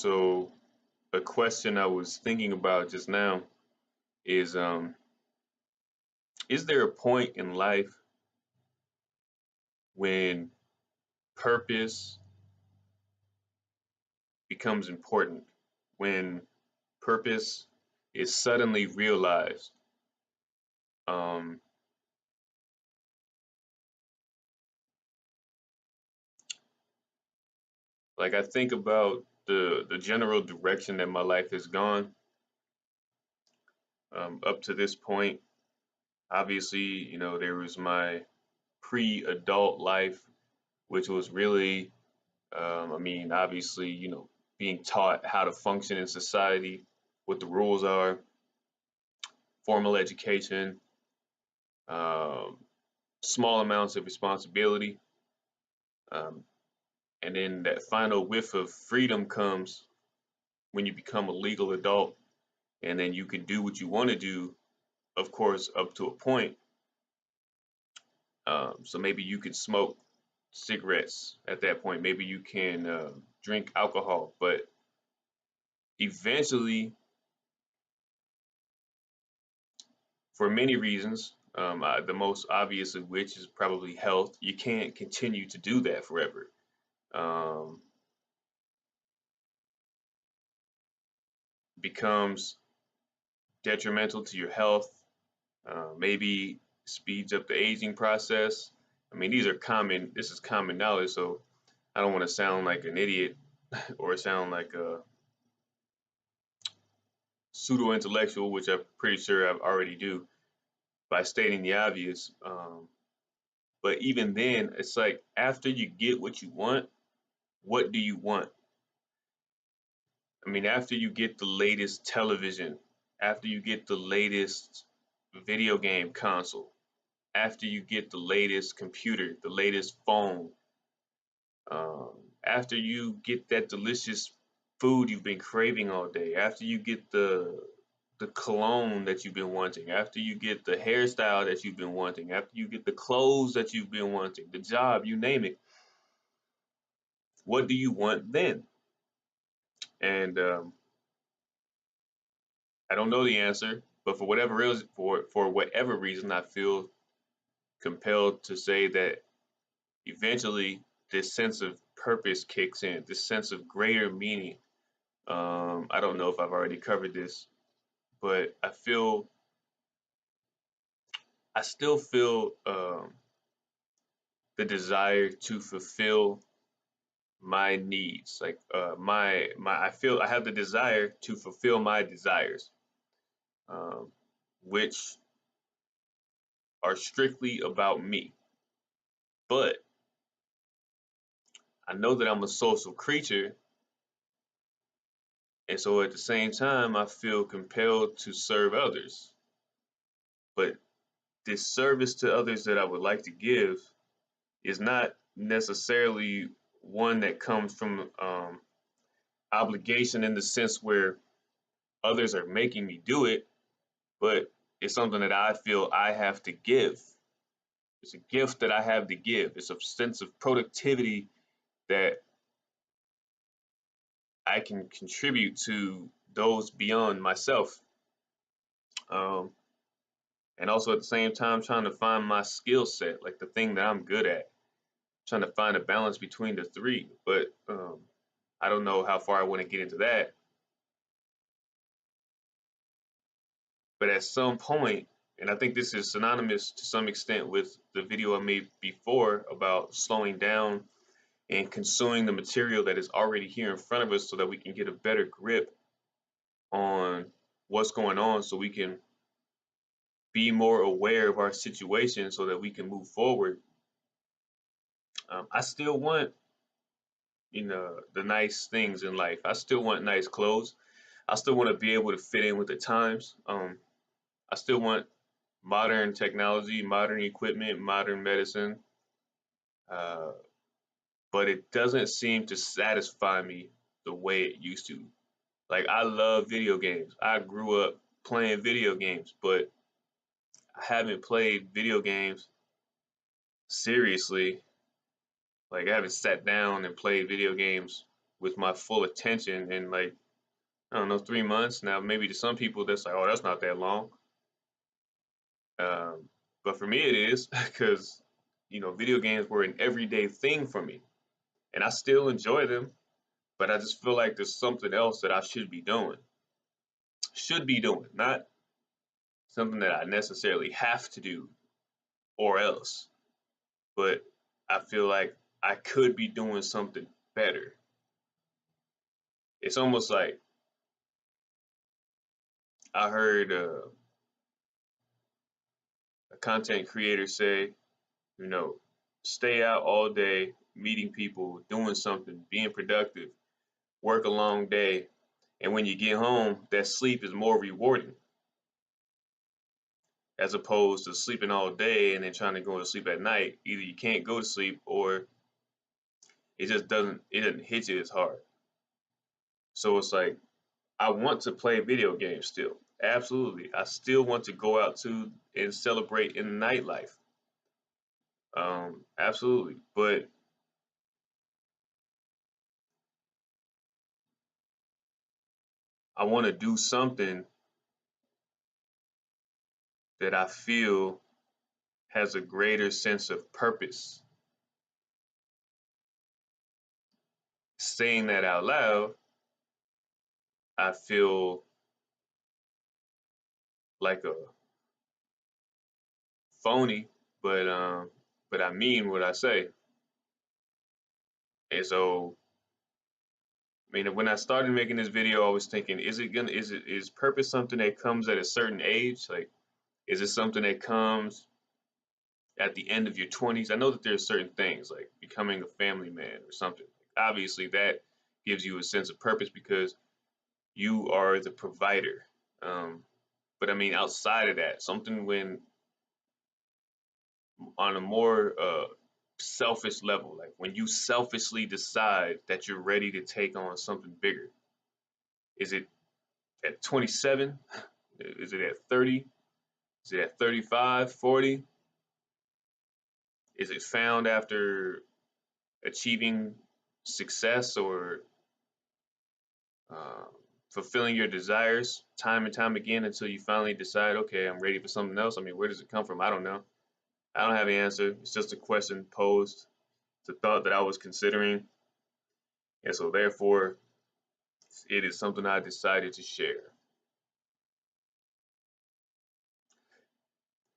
So a question I was thinking about just now is there a point in life when purpose becomes important? When purpose is suddenly realized? Um, like I think about the general direction that my life has gone up to this point. Obviously, there was my pre-adult life, which was really, obviously, being taught how to function in society, what the rules are, formal education, um, small amounts of responsibility, um, and then that final whiff of freedom comes when you become a legal adult, and then you can do what you want to do, of course, up to a point. So maybe you can smoke cigarettes at that point. Maybe you can drink alcohol, but eventually, for many reasons, the most obvious of which is probably health, you can't continue to do that forever. Um, becomes detrimental to your health, maybe speeds up the aging process. I mean, this is common knowledge, so I don't want to sound like an idiot or sound like a pseudo intellectual, which I'm pretty sure I already do by stating the obvious. But even then, it's like after you get what you want, what do you want? I mean, after you get the latest television, after you get the latest video game console, after you get the latest computer, the latest phone, after you get that delicious food you've been craving all day, after you get the cologne that you've been wanting, after you get the hairstyle that you've been wanting, after you get the clothes that you've been wanting, the job, you name it, what do you want then? And I don't know the answer, but for whatever reason, I feel compelled to say that eventually this sense of purpose kicks in, this sense of greater meaning. I don't know if I've already covered this, but I still feel the desire to fulfill my needs. Like I feel I have the desire to fulfill my desires, um, which are strictly about me. But I know that I'm a social creature, and so at the same time, I feel compelled to serve others. But this service to others that I would like to give is not necessarily one that comes from obligation in the sense where others are making me do it, but it's something that I feel I have to give. It's a gift that I have to give. It's a sense of productivity that I can contribute to those beyond myself. Um, and also at the same time, trying to find my skill set, like the thing that I'm good at, trying to find a balance between the three. But I don't know how far I want to get into that. But at some point, and I think this is synonymous to some extent with the video I made before about slowing down and consuming the material that is already here in front of us so that we can get a better grip on what's going on so we can be more aware of our situation so that we can move forward. I still want, the nice things in life. I still want nice clothes. I still want to be able to fit in with the times. I still want modern technology, modern equipment, modern medicine, uh, but it doesn't seem to satisfy me the way it used to. Like, I love video games. I grew up playing video games, but I haven't played video games seriously. Like, I haven't sat down and played video games with my full attention in like, I don't know, 3 months. Now, maybe to some people that's like, oh, that's not that long. But for me, it is because, video games were an everyday thing for me, and I still enjoy them. But I just feel like there's something else that I should be doing. Should be doing, not something that I necessarily have to do or else. But I feel like I could be doing something better. It's almost like I heard a content creator say, you know, stay out all day, meeting people, doing something, being productive, work a long day, and when you get home, that sleep is more rewarding as opposed to sleeping all day and then trying to go to sleep at night. Either you can't go to sleep or it doesn't hit you as hard. So it's like I want to play video games still. Absolutely. I still want to go out to and celebrate in the nightlife. Absolutely. But I want to do something that I feel has a greater sense of purpose. Saying that out loud, I feel like a phony, but I mean what I say. And so, I mean, when I started making this video, I was thinking, is purpose something that comes at a certain age? Like, is it something that comes at the end of your 20s? I know that there's certain things like becoming a family man or something. Obviously, that gives you a sense of purpose because you are the provider. Um, but I mean, outside of that, something when on a more selfish level, like when you selfishly decide that you're ready to take on something bigger. Is it at 27? Is it at 30? Is it at 35, 40? Is it found after achieving success or uh, fulfilling your desires time and time again until you finally decide, okay, I'm ready for something else? I mean, where does it come from? I don't know. I don't have an answer. It's just a question posed. It's a thought that I was considering. And so, therefore, it is something I decided to share.